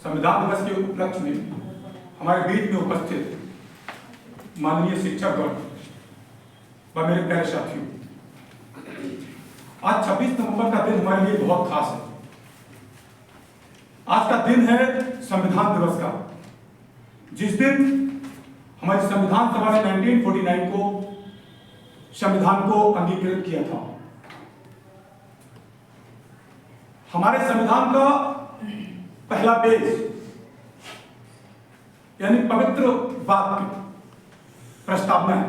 संविधान दिवस के उपलक्ष्य में हमारे बीच में उपस्थित माननीय शिक्षकगण व मेरे प्यारे साथियों, आज 26 नवंबर का दिन हमारे लिए बहुत खास है। आज का दिन है संविधान दिवस का, जिस दिन हमारी संविधान सभा ने 1949 को संविधान को अंगीकृत किया था। हमारे संविधान का पहला पेज यानी पवित्र वाक्य प्रस्तावना है।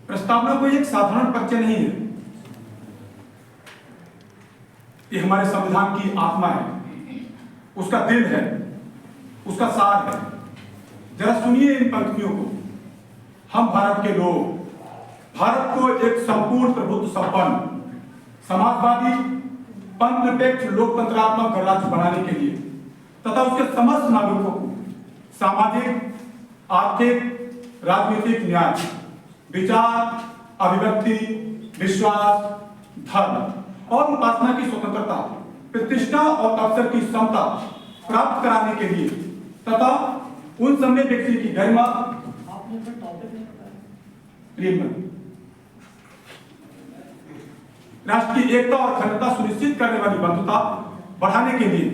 प्रस्तावना कोई एक साधारण परिचय नहीं है, ये हमारे संविधान की आत्मा है, उसका दिल है, उसका सार है। जरा सुनिए इन पंक्तियों को। हम भारत के लोग भारत को एक संपूर्ण प्रभुत्व संपन्न समाजवादी पंथनिरपेक्ष लोकतंत्रात्मक गणराज्य बनाने के लिए तथा उसके समस्त नागरिकों को सामाजिक, आर्थिक, राजनीतिक न्याय, विचार, अभिव्यक्ति, विश्वास, धर्म और उपासना की स्वतंत्रता, प्रतिष्ठा और अवसर की समता प्राप्त कराने के लिए तथा उन समय व्यक्ति की गरिमा, राष्ट्र की एकता और अखंडता सुनिश्चित करने वाली बंधुता बढ़ाने के लिए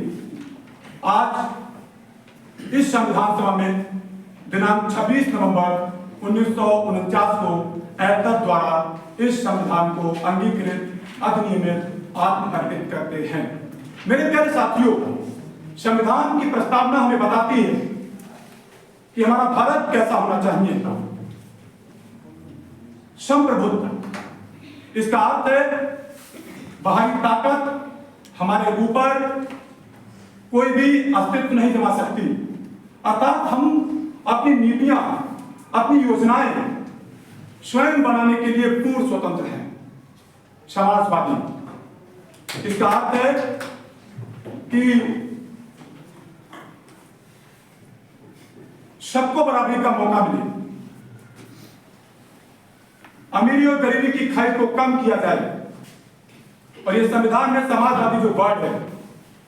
आज इस संविधान सभा में दिनांक 26 नवंबर 1949 को ऐतत द्वारा इस संविधान को अंगीकृत अधिनियमित आत्महर्षित करते हैं। मेरे प्यारे साथियों, संविधान की प्रस्तावना हमें बताती है कि हमारा भारत कैसा होना चाहिए। संप्रभुत्व, इसका अर्थ है बाहरी ताकत हमारे ऊपर कोई भी अस्तित्व नहीं जमा सकती, अर्थात हम अपनी नीतियां, अपनी योजनाएं स्वयं बनाने के लिए पूर्ण स्वतंत्र हैं। समाजवादी, इसका अर्थ है कि सबको बराबरी का मौका मिले, अमीरी और गरीबी की खाई को कम किया जाए। और ये संविधान में समाजवादी जो वर्ड है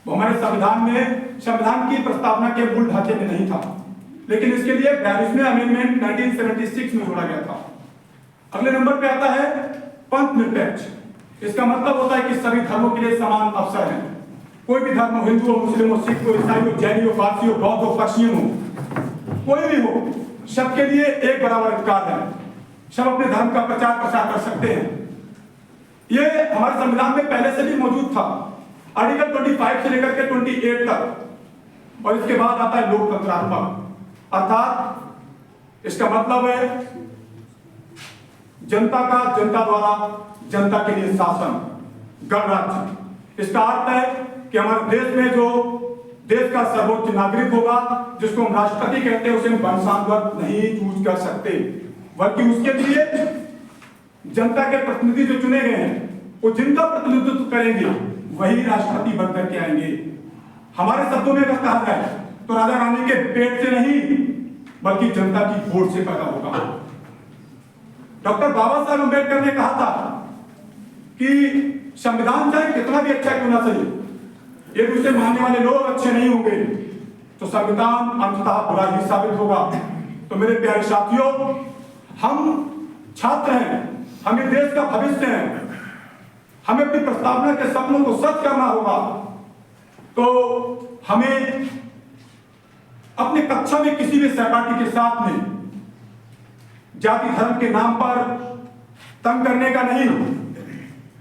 वो हमारे संविधान की प्रस्तावना के मूल ढांचे में नहीं था, लेकिन इसके लिए 42वें अमेंडमेंट 1976 में जोड़ा गया था। अगले नंबर पे आता है पंथ निरपेक्ष। इसका मतलब होता है कि सभी धर्मों के लिए समान अवसर है। कोई भी धर्म हो, हिंदू हो, मुस्लिम हो, सिख हो, ईसाई हो, जैनी हो, पारसी हो, बौद्ध हो, पर्शियन हो, कोई भी हो, सबके लिए एक बराबर अधिकार है। सब अपने धर्म का प्रचार प्रसार कर सकते हैं। ये हमारे संविधान में पहले से भी मौजूद था, आर्टिकल 25 से लेकर के 28 तक। और इसके बाद आता है लोकतंत्रात्मक, अर्थात इसका मतलब है जनता का जनता द्वारा जनता के लिए शासन, गणराज्य। इसका अर्थ है कि हमारे देश में जो देश का सर्वोच्च नागरिक होगा, जिसको हम राष्ट्रपति कहते हैं, उसे हम वंशानुगत नहीं चूज कर सकते, बल्कि उसके लिए जनता के प्रतिनिधि जो चुने गए हैं वो जिनका प्रतिनिधित्व करेंगे वही राष्ट्रपति बनकर के आएंगे। हमारे शब्दों में अगर कहा जाए तो राजा रानी के पेट से नहीं बल्कि जनता की वोट से पैदा होगा। डॉक्टर बाबा साहब अम्बेडकर ने कहा था कि संविधान चाहे कितना भी अच्छा क्यों ना सही, एक दूसरे मानने वाले लोग अच्छे नहीं होंगे तो संविधान अंततः बुरा ही साबित होगा। तो मेरे प्यारे साथियों, हम छात्र हैं, हम इस देश का भविष्य हैं, हमें अपनी प्रस्तावना के सपनों को सच करना होगा। तो हमें अपनी कक्षा में किसी भी सहपाठी के साथ में जाति धर्म के नाम पर तंग करने का नहीं,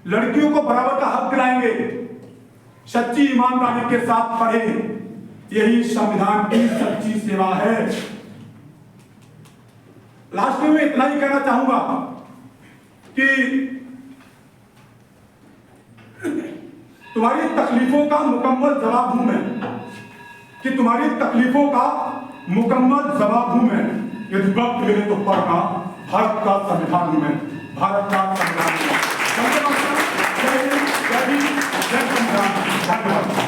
लड़कियों को बराबर का हक दिलाएंगे, सच्ची ईमानदारी के साथ पढ़ें, यही संविधान की सच्ची सेवा है। लास्ट में मैं इतना ही कहना चाहूंगा कि तुम्हारी तकलीफों का मुकम्मल जवाब हूं मैं, कि तुम्हारी तकलीफों का मुकम्मल जवाब हूं मैं। यदि वक्त मिले तो पढ़ना, भारत का संविधान हूं मैं, भारत का संविधान। धन्यवाद।